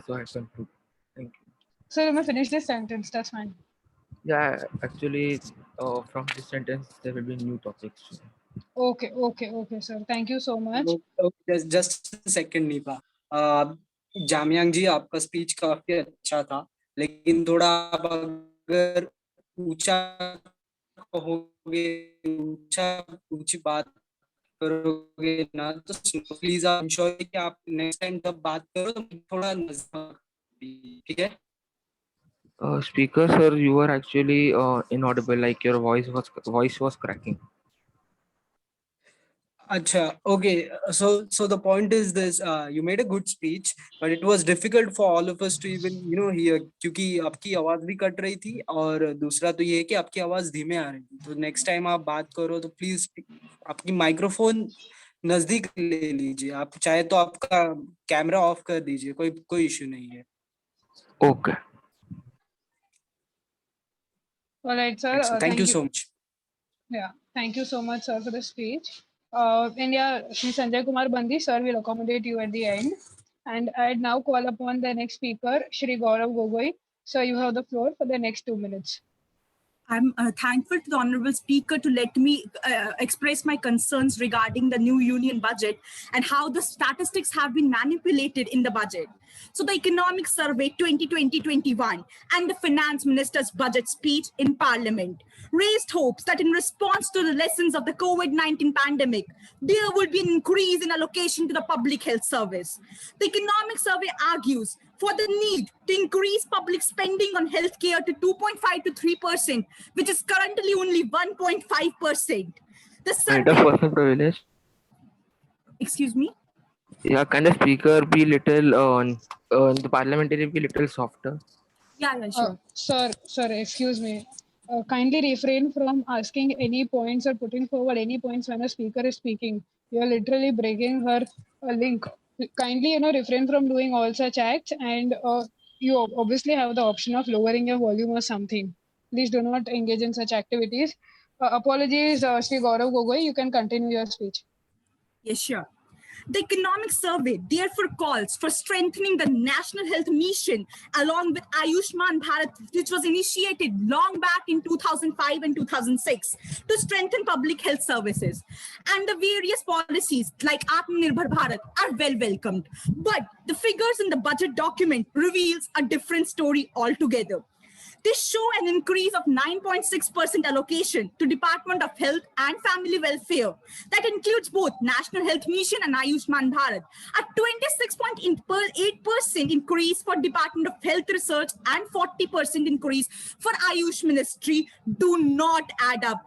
so I conclude. Thank you. Sir, you may finish this sentence. That's fine. Yeah, actually from this sentence there will be new topics. Okay, sir. Thank you so much. Just a second, Nipa. Jamyang ji, आपका speech काफी अच्छा था, लेकिन थोड़ा आप अगर ऊंचा कहोगे, ऊंची बात करोगे ना, तो प्लीज आप इंश्योर कि आप नेक्स्ट टाइम जब बात करो तो थोड़ा नजदीक, ठीक है? Speaker sir, you were actually inaudible, like your voice was cracking. Acha, okay. So the point is this: you made a good speech, but it was difficult for all of us to even hear, क्योंकि आपकी आवाज भी cut रही थी और दूसरा तो ये है कि आपकी आवाज धीमे आ रही थी। तो नेक्स्ट टाइम आप बात करो तो प्लीज आपकी माइक्रोफोन नजदीक ले लीजिए। आप चाहे तो आपका कैमरा ऑफ कर दीजिए, कोई इश्यू नहीं है। Okay. All right, sir. Thank you so much. Yeah, thank you so much, sir, for the speech. And yeah, Shri Sanjay Kumar Bandi, sir, will accommodate you at the end. And I'd now call upon the next speaker, Shri Gaurav Gogoi. Sir, you have the floor for the next 2 minutes. I'm thankful to the Honorable Speaker to let me express my concerns regarding the new union budget and how the statistics have been manipulated in the budget. So the Economic Survey 2020-21 and the Finance Minister's budget speech in Parliament raised hopes that in response to the lessons of the COVID-19 pandemic, there would be an increase in allocation to the public health service. The Economic Survey argues for the need to increase public spending on healthcare to 2.5 to 3%, which is currently only 1.5%. The survey... Person privilege. Excuse me? Yeah, can the speaker be little the parliamentary be little softer? Yeah, sure. Sir, excuse me. Kindly refrain from asking any points or putting forward any points when a speaker is speaking. You are literally breaking her link. Kindly, refrain from doing all such acts, and you obviously have the option of lowering your volume or something. Please do not engage in such activities. Apologies, Shri Gaurav Gogoi. You can continue your speech. Yes, sure. The Economic Survey therefore calls for strengthening the National Health Mission along with Ayushman Bharat, which was initiated long back in 2005 and 2006 to strengthen public health services. And the various policies like Atmanirbhar Bharat are well welcomed. But the figures in the budget document reveals a different story altogether. They show an increase of 9.6% allocation to Department of Health and Family Welfare. That includes both National Health Mission and Ayushman Bharat. A 26.8% increase for Department of Health Research and 40% increase for Ayush Ministry do not add up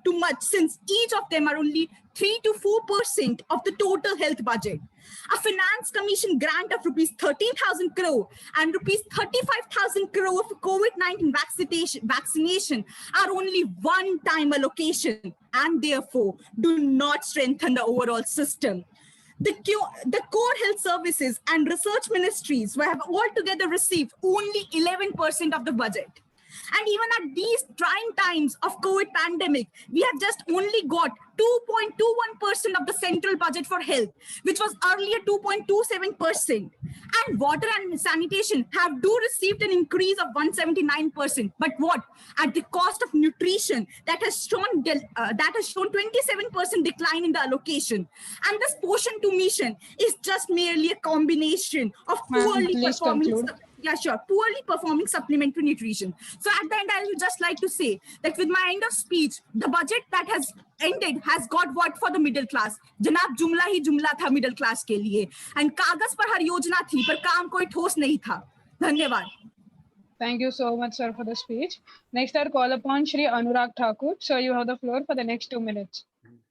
too much, since each of them are only 3 to 4% of the total health budget. A finance commission grant of rupees 13,000 crore and rupees 35,000 crore for COVID-19 vaccination are only one-time allocation and therefore do not strengthen the overall system. The core health services and research ministries have altogether received only 11% of the budget. And even at these trying times of COVID pandemic, we have just only got 2.21% of the central budget for health, which was earlier 2.27%. And water and sanitation have received an increase of 179%. But what? At the cost of nutrition, that has shown 27% decline in the allocation. And this Poshan 2 mission is just merely a combination of poorly performing supplementary nutrition. So at the end, I would just like to say that with my end of speech, the budget that has ended has got what for the middle class. जनाब जुमला ही जुमला था middle class के लिए, and कागज पर हर योजना थी पर काम कोई ठोस नहीं था. धन्यवाद. Thank you so much, sir, for the speech. Next, I'll call upon Shri Anurag Thakur. Sir, you have the floor for the next 2 minutes.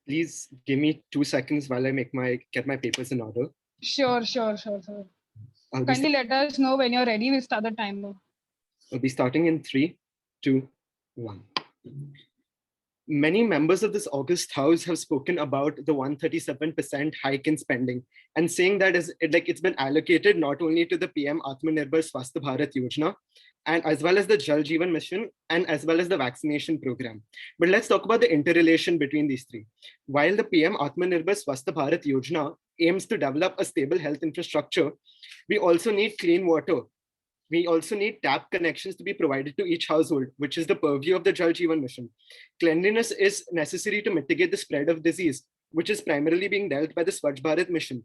Please give me 2 seconds while I get my papers in order. Sure, sir. Kindly let us know when you're ready. We'll start the timer. I'll be starting in 3, 2, 1. Many members of this August House have spoken about the 137% hike in spending and saying that it's been allocated not only to the PM Atmanirbhar Swasth Bharat Yojana, and as well as the Jal Jeevan Mission, and as well as the vaccination program. But let's talk about the interrelation between these three. While the PM Atmanirbhar Swasth Bharat Yojana aims to develop a stable health infrastructure, we also need clean water. We also need tap connections to be provided to each household, which is the purview of the Jal Jeevan Mission. Cleanliness is necessary to mitigate the spread of disease, which is primarily being dealt by the Swachh Bharat Mission.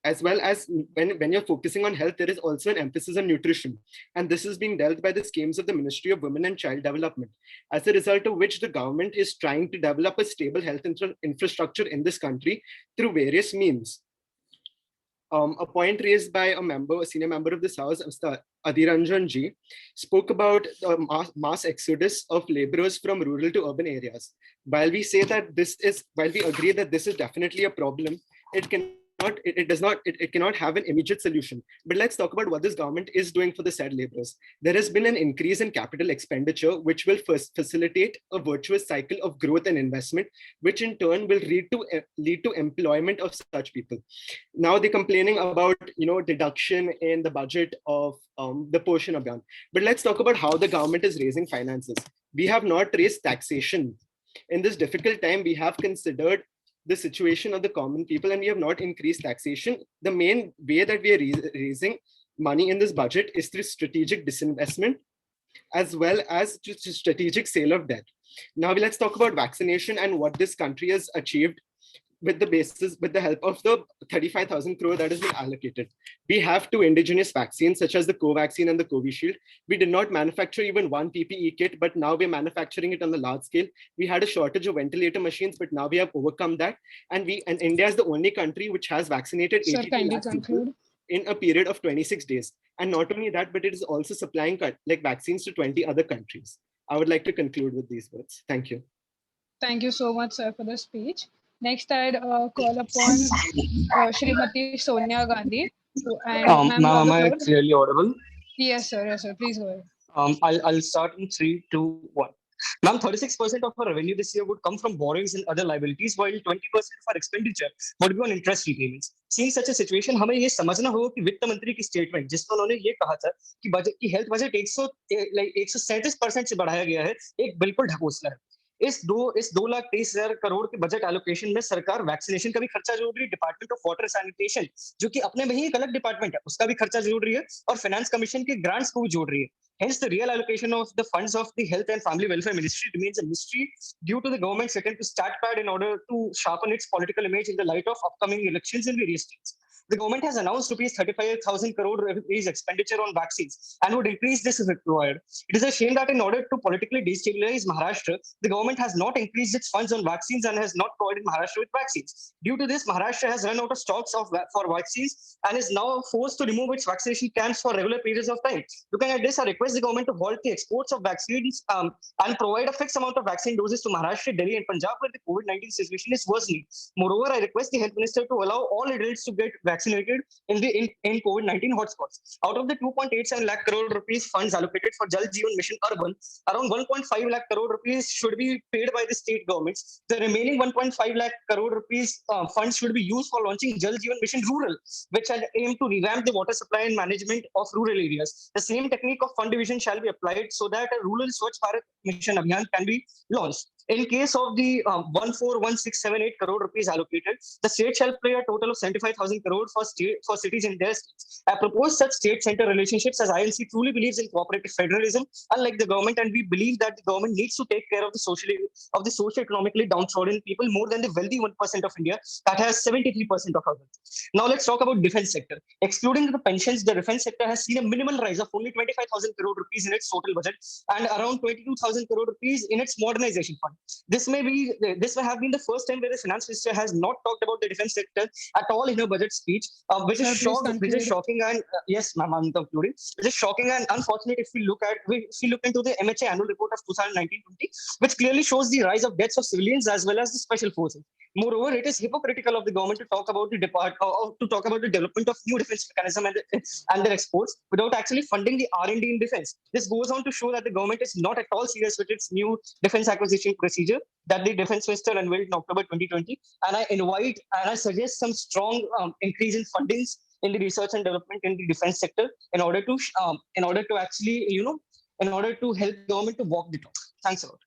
As well as when you're focusing on health, there is also an emphasis on nutrition. And this is being dealt by the schemes of the Ministry of Women and Child Development, as a result of which the government is trying to develop a stable health infrastructure in this country through various means. A point raised by a senior member of this house, Mr. Adhiranjan Ji, spoke about the mass exodus of laborers from rural to urban areas. While we say that while we agree that this is definitely a problem, it cannot have an immediate solution. But let's talk about what this government is doing for the said laborers. There has been an increase in capital expenditure, which will first facilitate a virtuous cycle of growth and investment, which in turn will lead to employment of such people. Now they're complaining about deduction in the budget of the Poshan Abhiyan. But let's talk about how the government is raising finances. We have not raised taxation. In this difficult time, we have considered the situation of the common people, and we have not increased taxation. The main way that we are raising money in this budget is through strategic disinvestment, as well as just strategic sale of debt. Now let's talk about vaccination and what this country has achieved with the help of the 35,000 crore that has been allocated. We have 2 indigenous vaccines, such as the Covaxin and the Covishield. We did not manufacture even 1 PPE kit, but now we're manufacturing it on the large scale. We had a shortage of ventilator machines, but now we have overcome that. And India is the only country which has vaccinated 82 lakh people in a period of 26 days. And not only that, but it is also supplying vaccines to 20 other countries. I would like to conclude with these words. Thank you. Thank you so much, sir, for the speech. Next, I'd call upon Shrimati Sonia Gandhi. Ma'am, am I clearly audible? Yes, sir. Yes, sir. Please go ahead. I'll start in 3, 2, 1. Ma'am, 36% of our revenue this year would come from borrowings and other liabilities, while 20% of our expenditure would be on interest repayments. Seeing such a situation, हमें ये समझना होगा कि वित्त मंत्री की statement जिसमें उन्होंने ये कहा था कि बजट की हेल्थ बजट 137% से बढ़ाया गया है, एक बिल्कुल ढकोसला है। इस 2,23,000 करोड़ के बजट एलोकेशन में सरकार वैक्सीनेशन का भी खर्चा जोड़ रही है, डिपार्टमेंट ऑफ वाटर सैनिटेशन जो कि अपने में ही एक अलग डिपार्टमेंट है उसका भी खर्चा जोड़ रही है, और फाइनेंस कमीशन के ग्रांट्स को भी जोड़ रही है। Hence, the real allocation of the funds of the Health and Family Welfare Ministry remains a mystery due to the government's attempt to start pad in order to sharpen its political image in the light of upcoming elections in various states. The government has announced rupees 35,000 crore rupees expenditure on vaccines and would increase this if required. It is a shame that in order to politically destabilize Maharashtra, the government has not increased its funds on vaccines and has not provided Maharashtra with vaccines. Due to this, Maharashtra has run out of stocks for vaccines and is now forced to remove its vaccination camps for regular periods of time. Looking at this, I request the government to halt the exports of vaccines and provide a fixed amount of vaccine doses to Maharashtra, Delhi, and Punjab, where the COVID-19 situation is worsening. Moreover, I request the health minister to allow all adults to get vaccinated in COVID-19 hotspots. Out of the 2.87 lakh crore rupees funds allocated for Jal Jeevan Mission Urban, around 1.5 lakh crore rupees should be paid by the state governments. The remaining 1.5 lakh crore rupees funds should be used for launching Jal Jeevan Mission Rural, which had aimed to revamp the water supply and management of rural areas. The same technique of fund division shall be applied so that a rural Swachh Bharat Mission Abhiyan can be launched. In case of the 141678 crore rupees allocated, the state shall pay a total of 75,000 crore for cities in their states. I propose such state-center relationships as INC truly believes in cooperative federalism, unlike the government, and we believe that the government needs to take care of the socio-economically downtrodden people more than the wealthy 1% of India that has 73% of our wealth. Now let's talk about defense sector. Excluding the pensions, the defense sector has seen a minimal rise of only 25,000 crore rupees in its total budget and around 22,000 crore rupees in its modernization fund. This may have been the first time where the finance minister has not talked about the defense sector at all in her budget speech, which is shocking and yes, ma'am, I'm concluding. Which is shocking and unfortunate if we look into the MHA annual report of 2019-20, which clearly shows the rise of deaths of civilians as well as the special forces. Moreover, it is hypocritical of the government to talk about the development of new defense mechanism and their exports without actually funding the R&D in defense. This goes on to show that the government is not at all serious with its new defense acquisition procedure that the defense minister unveiled in October 2020. And I suggest some strong increase in fundings in the research and development in the defense sector in order to actually, in order to help government to walk the talk. Thanks a lot.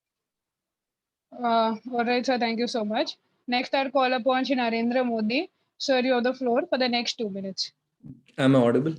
All right, sir. Thank you so much. Next, I'll call upon Shri Narendra Modi. Sir, you have the floor for the next 2 minutes. Am I audible?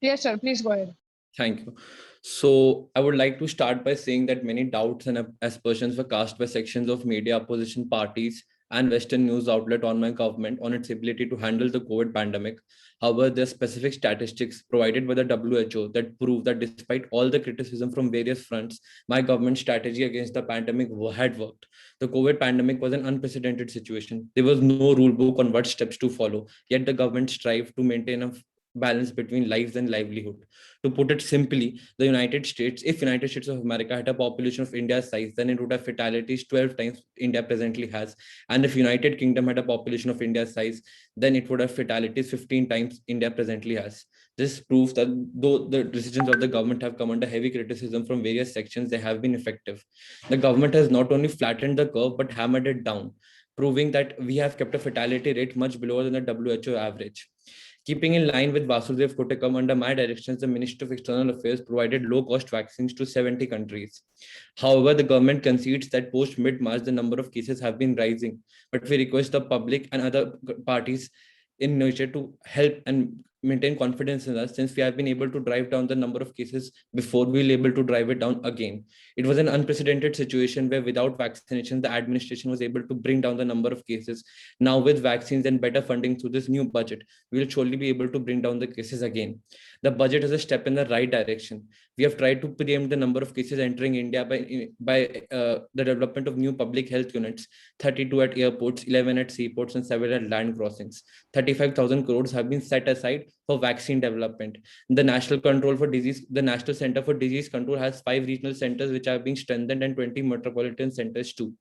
Yes, sir. Please go ahead. Thank you. So I would like to start by saying that many doubts and aspersions were cast by sections of media, opposition parties, and Western news outlet on my government on its ability to handle the COVID pandemic. However, there are specific statistics provided by the WHO that prove that despite all the criticism from various fronts, my government's strategy against the pandemic had worked. The COVID pandemic was an unprecedented situation. There was no rule book on what steps to follow, yet the government strived to maintain a balance between lives and livelihood. To put it simply, the United States, if United States of America had a population of India's size, then it would have fatalities 12 times India presently has. And if United Kingdom had a population of India's size, then it would have fatalities 15 times India presently has. This proves that though the decisions of the government have come under heavy criticism from various sections, they have been effective. The government has not only flattened the curve, but hammered it down, proving that we have kept a fatality rate much below than the WHO average. Keeping in line with Vasudev Kotekam, under my directions, the Ministry of External Affairs provided low-cost vaccines to 70 countries. However, the government concedes that post mid-March, the number of cases have been rising, but we request the public and other parties in nature to help and maintain confidence in us, since we have been able to drive down the number of cases before, we'll be able to drive it down again. It was an unprecedented situation where without vaccination, the administration was able to bring down the number of cases. Now with vaccines and better funding through this new budget, we'll surely be able to bring down the cases again. The budget is a step in the right direction. We have tried to preempt the number of cases entering India by the development of new public health units, 32 at airports, 11 at seaports, and several at land crossings. 35,000 crores have been set aside for vaccine development. The National Center for Disease Control has 5 regional centers which are being strengthened and 20 metropolitan centers too.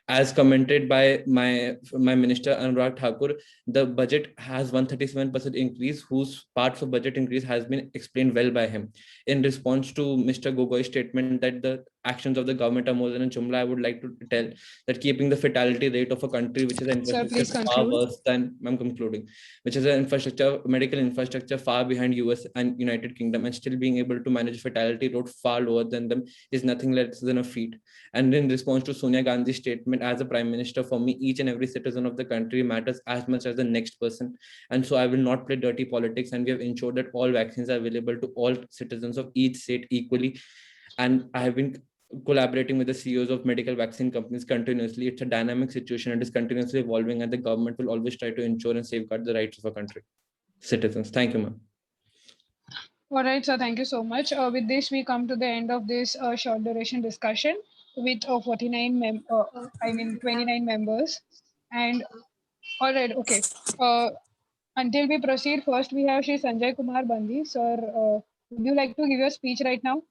As commented by my minister Anurag Thakur, the budget has 137% increase, whose parts of budget increase has been explained well by him. In response to Mr. Gogoi's statement that the actions of the government are more than a jumla, I would like to tell that keeping the fatality rate of a country which is an infrastructure far worse than, I'm concluding, which is an medical infrastructure far behind US and United Kingdom, and still being able to manage fatality rate far lower than them is nothing less than a feat. And in response to Sonia Gandhi's statement, as a prime minister, for me, each and every citizen of the country matters as much as the next person. And so I will not play dirty politics, and we have ensured that all vaccines are available to all citizens of each state equally. And I have been collaborating with the CEOs of medical vaccine companies continuously. It's a dynamic situation and is continuously evolving, and the government will always try to ensure and safeguard the rights of our country citizens. Thank you, ma'am. All right, sir. Thank you so much. With this, we come to the end of this short duration discussion with 29 members. And all right, okay. Until we proceed, first we have Shri Sanjay Kumar Bandi. Sir, would you like to give your speech right now?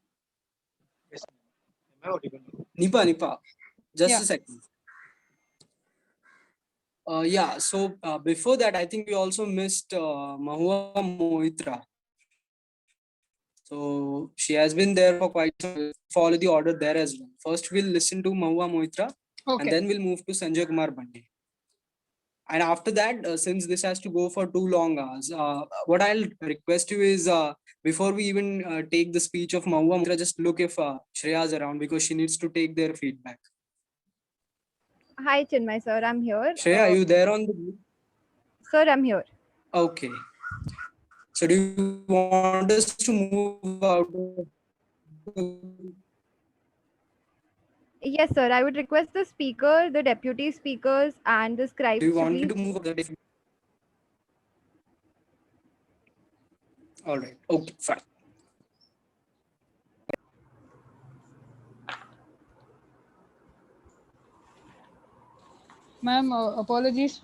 Nipa, just Yeah. a second. Yeah, so before that, I think we also missed Mahua Moitra. So she has been there for quite some time. Follow the order there as well. First, we'll listen to Mahua Moitra, and then we'll move to Sanjay Kumar Bandi. And after that, since this has to go for 2 long hours, what I'll request you is, before we even take the speech of Mahua Moitra, just look if Shreya is around, because she needs to take their feedback. Hi, Chinmay sir, I'm here. Shreya, are you there on the group? Sir, I'm here. Okay. So do you want us to move out? Yes, sir, I would request the speaker, the deputy speakers, and the scribes. Do you want me please- to move up the? All right. Okay, fine. Ma'am, apologies for